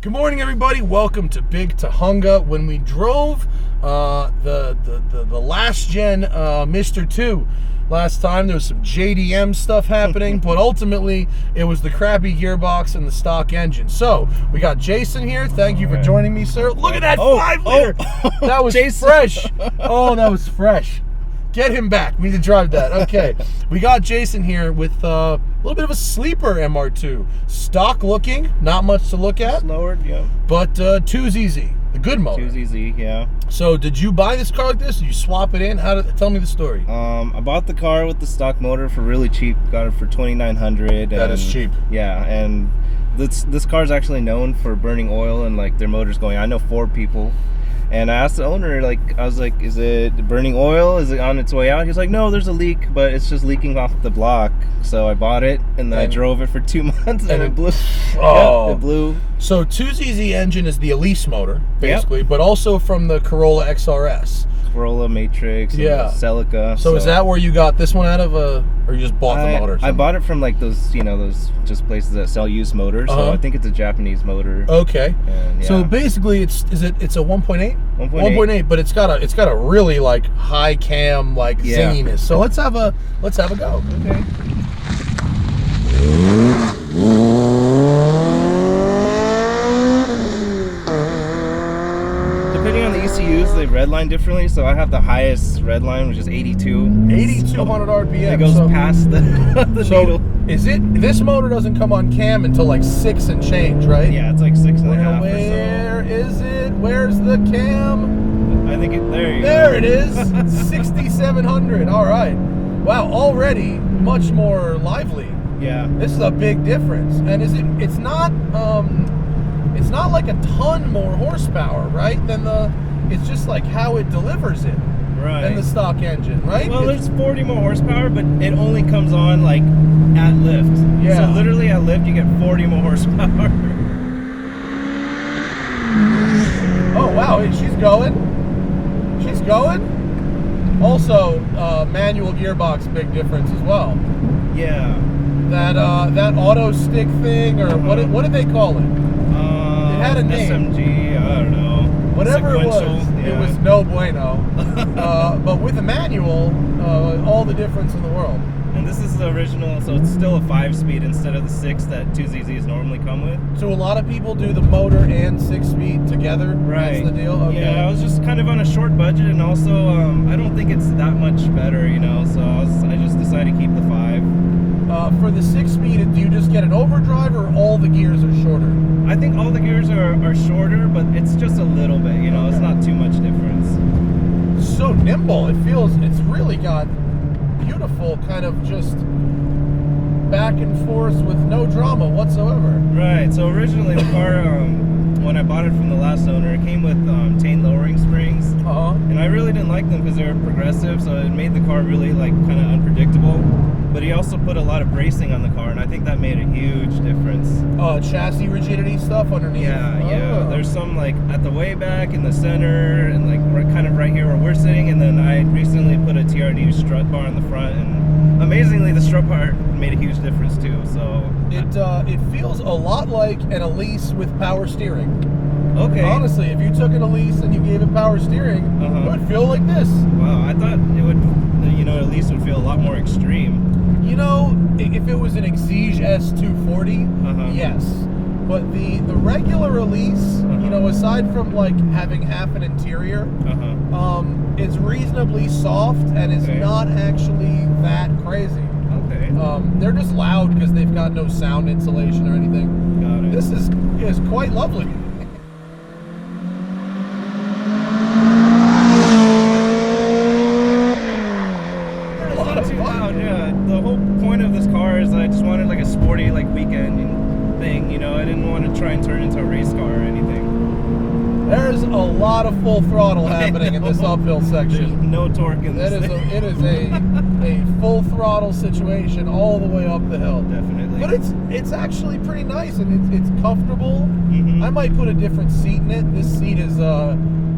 Good morning, everybody. Welcome to Big Tahunga. When we drove the last gen Mr. 2 last time, there was some JDM stuff happening, but ultimately it was the crappy gearbox and the stock engine. So we got Jason here. Thank you for joining me, sir. Look at that 5-liter. That was fresh. Oh, that was fresh. Get him back. We need to drive that. Okay. We got Jason here with a little bit of a sleeper MR2. Stock looking, not much to look at. Lowered, yeah. But 2ZZ, the good motor. 2ZZ, yeah. So did you buy this car like this? Did you swap it in? Tell me the story. I bought the car with the stock motor for really cheap. Got it for $2,900. That is cheap. Yeah, and this car is actually known for burning oil and like their motors going. I know 4 people. And I asked the owner, I was like, is it burning oil? Is it on its way out? He's like, no, there's a leak, but it's just leaking off the block. So I bought it, and then I drove it for 2 months, and it blew. Oh. Yeah, it blew. So 2ZZ engine is the Elise motor, basically, but also from the Corolla XRS. Corolla Matrix, yeah, Celica. So is that where you got this one out of, or you just bought the motor? I bought it from like those, those just places that sell used motors. So I think it's a Japanese motor. Okay. And, yeah. So basically, it's a 1.8. 1.8, but it's got a really like high cam zinginess. So let's have a go. Okay. Depending on the ECUs, they redline differently. So I have the highest redline, which is 82. 8,200 RPM. It goes past the needle. This motor doesn't come on cam until like 6 and change, right? Yeah, it's like 6.5 Where is it? Where's the cam? I think there you go. There it is. 6,700. All right. Wow, already much more lively. Yeah. This is a big difference. And it's not like a ton more horsepower, right? It's just like how it delivers it. Right. Than the stock engine, right? Well, there's 40 more horsepower, but it only comes on like at lift. Yeah. So literally at lift you get 40 more horsepower. Oh wow, she's going. She's going. Also, manual gearbox, big difference as well. Yeah. That auto stick thing, or what did they call it? It had a name. SMG, I don't know. Whatever it was, yeah. It was no bueno. But with a manual, all the difference in the world. And this is the original, so it's still a 5-speed instead of the 6 that 2ZZs normally come with. So a lot of people do the motor and 6-speed together. Right. That's the deal. Okay. Yeah, I was just kind of on a short budget, and also I don't think it's that much better, So I just decided to keep the 5. For the 6-speed, do you just get an overdrive, or all the gears are shorter? I think all the gears are shorter, but it's just a little bit, Okay. It's not too much difference. So nimble. It's really got beautiful kind of just back and forth with no drama whatsoever. Right. So originally the car, when I bought it from the last owner, it came with chain lowering springs. And I really didn't like them because they were progressive, so it made the car really kind of unpredictable. But he also put a lot of bracing on the car, and I think that made a huge difference. Chassis rigidity stuff underneath? Yeah. There's some at the way back, in the center, and we're kind of right here where we're sitting, and then I recently put a TRD strut bar on the front, and amazingly the strut bar made a huge difference too. So it feels a lot like an Elise with power steering. Okay. Honestly, if you took an Elise and you gave it power steering, it would feel like this. Wow, I thought it would, Elise would feel a lot more extreme. If it was an Exige S240, yes. But the regular Elise, aside from having half an interior, it's reasonably soft and is not actually that crazy. Okay. They're just loud because they've got no sound insulation or anything. Got it. This is quite lovely. The whole point of this car is I just wanted a sporty weekend thing, I didn't want to try and turn it into a race car or anything. There's a lot of full throttle happening in this uphill section. There's no torque in this thing. It is a full throttle situation all the way up the hill. Definitely. But it's actually pretty nice, and it's comfortable. I might put a different seat in it. This seat is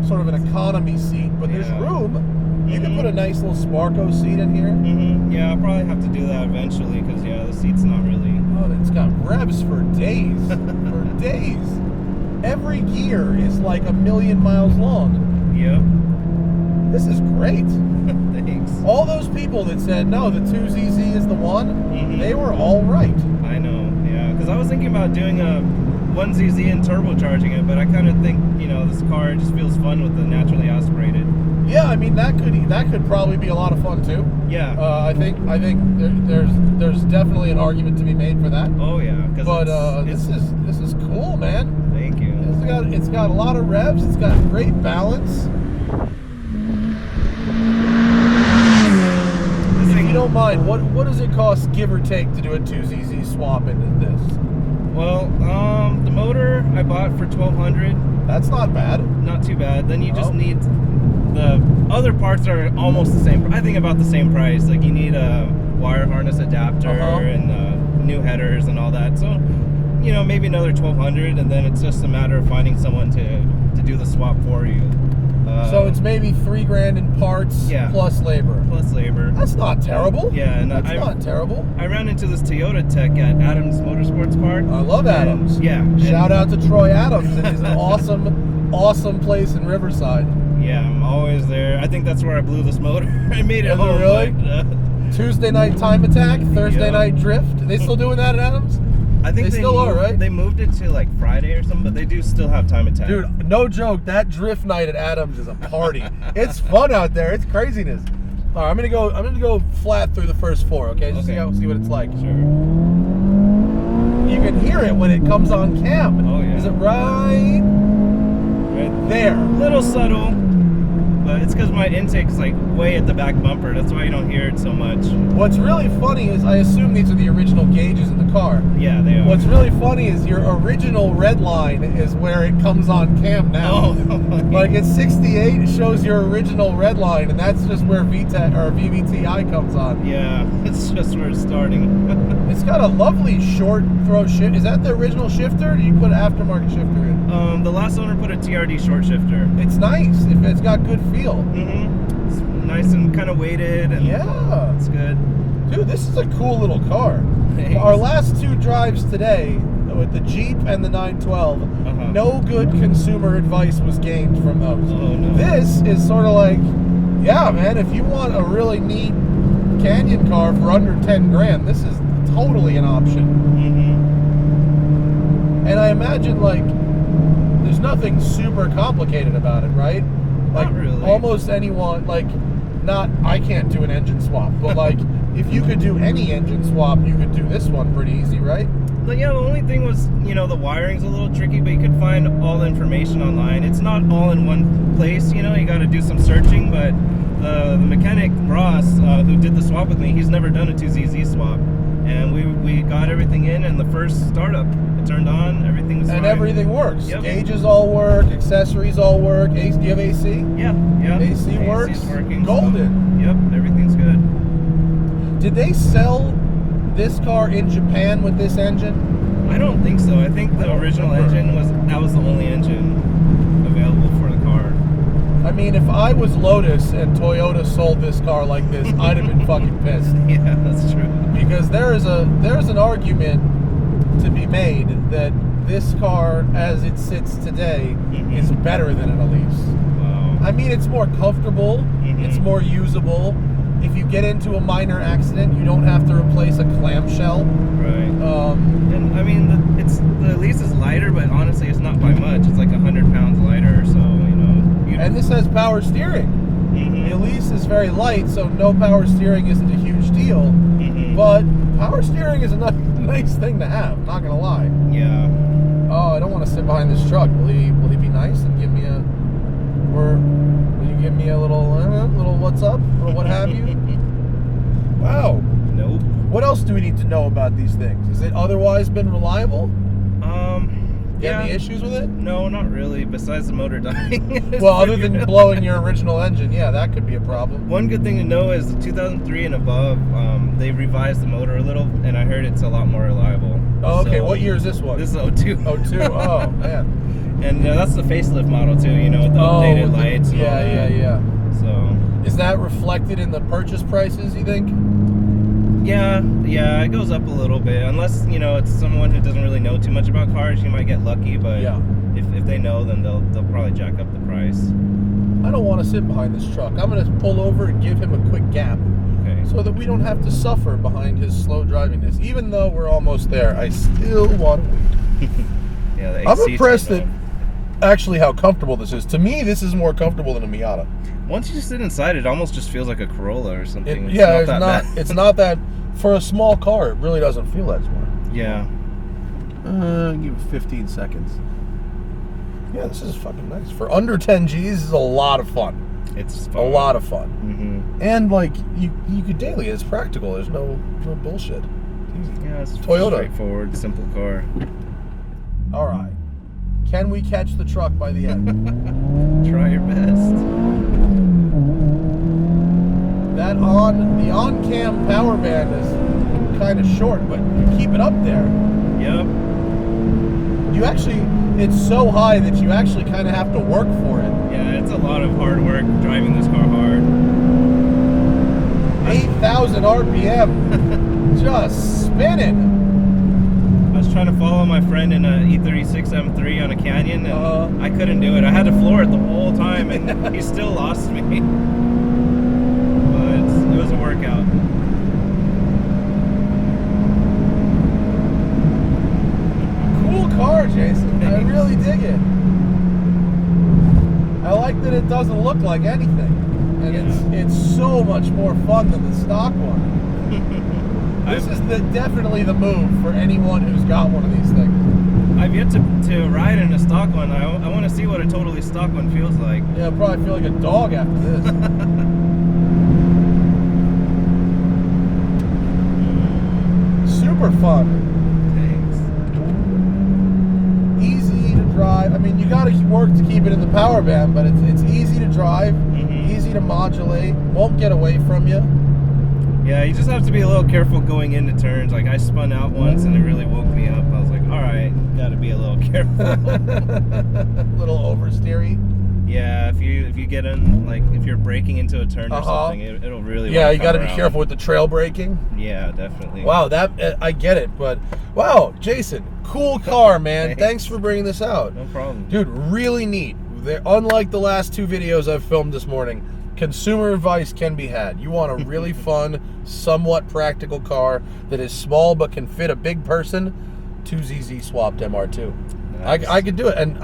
sort of an economy seat, but there's room. You can put a nice little Sparko seat in here. Yeah, I'll probably have to do that eventually because, the seat's not really... Oh, it's got revs for days. For days. every gear is like 1,000,000 miles long. Yep. This is great. Thanks. All those people that said, no, the 2ZZ is the one, they were all right. I know, yeah. Because I was thinking about doing a 1ZZ and turbocharging it, but I kind of think, this car just feels fun with the naturally aspirated. Yeah, I mean, that could probably be a lot of fun, too. Yeah. I think there's definitely an argument to be made for that. Oh, yeah. But this is cool, man. Thank you. It's got a lot of revs. It's got great balance. If you don't mind, what does it cost, give or take, to do a 2ZZ swap into this? Well, the motor I bought for $1,200. That's not bad. Not too bad. Then you just need the other parts are almost the same. I think about the same price. Like you need a wire harness adapter and new headers and all that. So, maybe another $1,200, and then it's just a matter of finding someone to do the swap for you. So it's maybe $3,000 in parts plus labor. Plus labor. That's not terrible. Yeah, and that's not terrible. I ran into this Toyota tech at Adams Motorsports Park. I love Adams. Yeah. Shout out to Troy Adams. It is an awesome place in Riverside. Yeah, I'm always there. I think that's where I blew this motor. I made it home. Really? Tuesday night time attack, Thursday night drift. Are they still doing that at Adams? I think they still are, right? They moved it to like Friday or something, but they do still have time attack. Dude, no joke. That drift night at Adams is a party. It's fun out there. It's craziness. All right, I'm gonna go flat through the first 4. Okay, just see what it's like. Sure. You can hear it when it comes on cam. Oh yeah. Is it right there? Little subtle. But it's because my intake's like way at the back bumper. That's why you don't hear it so much. What's really funny is I assume these are the original gauges in the car. Yeah, they are. What's really funny is your original red line is where it comes on cam now. Oh, like it's 68, it shows your original red line, and that's just where VTEC or VVTi comes on. Yeah, it's just where it's starting. It's got a lovely short throw shift. Is that the original shifter, or do you put an aftermarket shifter in? The last owner put a TRD short shifter. It's nice. If it's got good feel. It's nice and kind of weighted, and it's good. Dude, this is a cool little car. Thanks. Our last 2 drives today with the Jeep and the 912, no good consumer advice was gained from those. Oh, no. This is sort of like, yeah, man, if you want a really neat canyon car for under 10 grand, this is totally an option. And I imagine, like, there's nothing super complicated about it, right? Like, not really. Almost anyone, like, I can't do an engine swap, but like, if you could do any engine swap, you could do this one pretty easy, right? But yeah, the only thing was, the wiring's a little tricky, but you could find all the information online. It's not all in one place, you got to do some searching, but the mechanic, Ross, who did the swap with me, he's never done a 2ZZ swap. And we got everything in, and the first startup, it turned on, everything was fine. And everything works. Yep. Gauges all work, accessories all work. Do you have AC? Yeah. AC works. AC's working. Golden. So, yep, everything's good. Did they sell this car in Japan with this engine? I don't think so. I think the original engine was the only engine available for the car. I mean, if I was Lotus and Toyota sold this car like this, I'd have been fucking pissed. Yeah, that's true. Because there's an argument to be made that this car, as it sits today, is better than an Elise. Wow. I mean, it's more comfortable. It's more usable. If you get into a minor accident, you don't have to replace a clamshell. Right. And I mean, the Elise is lighter, but honestly, it's not by much. It's like 100 pounds lighter, so And this has power steering. The Elise is very light, so no power steering isn't a huge deal. But power steering is a nice thing to have. I'm not gonna lie. Yeah. Oh, I don't want to sit behind this truck. Will he be nice and give me a, or will you give me a little what's up or what have you? Wow. Nope. What else do we need to know about these things? Has it otherwise been reliable? You have any issues with it? No, not really. Besides the motor dying. Well, other than blowing your original engine, yeah, that could be a problem. One good thing to know is the 2003 and above, they revised the motor a little, and I heard it's a lot more reliable. Oh, okay. So, what year is this one? This is 02. 02. Oh, man. And that's the facelift model too, with the updated lights. And Yeah. So. Is that reflected in the purchase prices, you think? Yeah, it goes up a little bit. Unless, it's someone who doesn't really know too much about cars, you might get lucky, but if they know, then they'll probably jack up the price. I don't want to sit behind this truck. I'm going to pull over and give him a quick gap. Okay. So that we don't have to suffer behind his slow drivingness. Even though we're almost there, I still want to wait. Yeah, the AC I'm impressed turned at on. actually how comfortable this is. To me, this is more comfortable than a Miata. Once you sit inside, it almost just feels like a Corolla or something. It's not that for a small car. It really doesn't feel that smart. Yeah. Give it 15 seconds. Yeah, this is fucking nice. For under 10 G's, this is a lot of fun. It's fun. A lot of fun. Mm-hmm. And like you could daily. It's practical. There's no bullshit. It's easy. Yeah, it's Toyota. straightforward, simple car. All right. Can we catch the truck by the end? Try your best. The on-cam power band is kind of short, but you keep it up there. Yep. You actually, it's so high that you actually kind of have to work for it. Yeah, it's a lot of hard work driving this car hard. 8,000 RPM, just spinning. I was trying to follow my friend in a E36 M3 on a canyon, and I couldn't do it. I had to floor it the whole time, and he still lost me. But it was a workout. Cool car, Jason. I really dig it. I like that it doesn't look like anything, and it's so much more fun than the stock one. This is definitely the move for anyone who's got one of these things. I've yet to ride in a stock one. I want to see what a totally stock one feels like. Yeah, I'll probably feel like a dog after this. Super fun. Thanks. Easy to drive. I mean, you got to work to keep it in the power band, but it's easy to drive, easy to modulate, won't get away from you. Yeah, you just have to be a little careful going into turns. Like I spun out once and it really woke me up. I was like, all right, got to be a little careful. Little oversteery. Yeah, if you get in, like if you're braking into a turn or something, it'll really. Yeah, you got to be around. careful with the trail braking. Yeah, definitely. Wow, that I get it, but wow, Jason, cool car, man. Thanks for bringing this out. No problem, dude. Really neat. Unlike the last two videos I've filmed this morning, consumer advice can be had. You want a really fun, somewhat practical car that is small but can fit a big person. 2ZZ swapped MR2. Nice. I could do it. And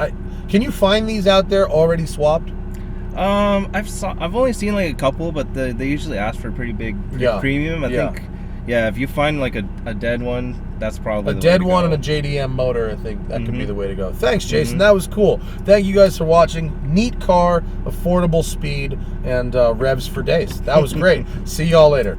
can you find these out there already swapped? I've only seen like a couple, but they usually ask for a pretty big premium. I think. Yeah, if you find like a dead one, that's probably a dead one and a JDM motor. I think that could be the way to go. Thanks, Jason. That was cool. Thank you guys for watching. Neat car, affordable speed, and revs for days. That was great. See y'all later.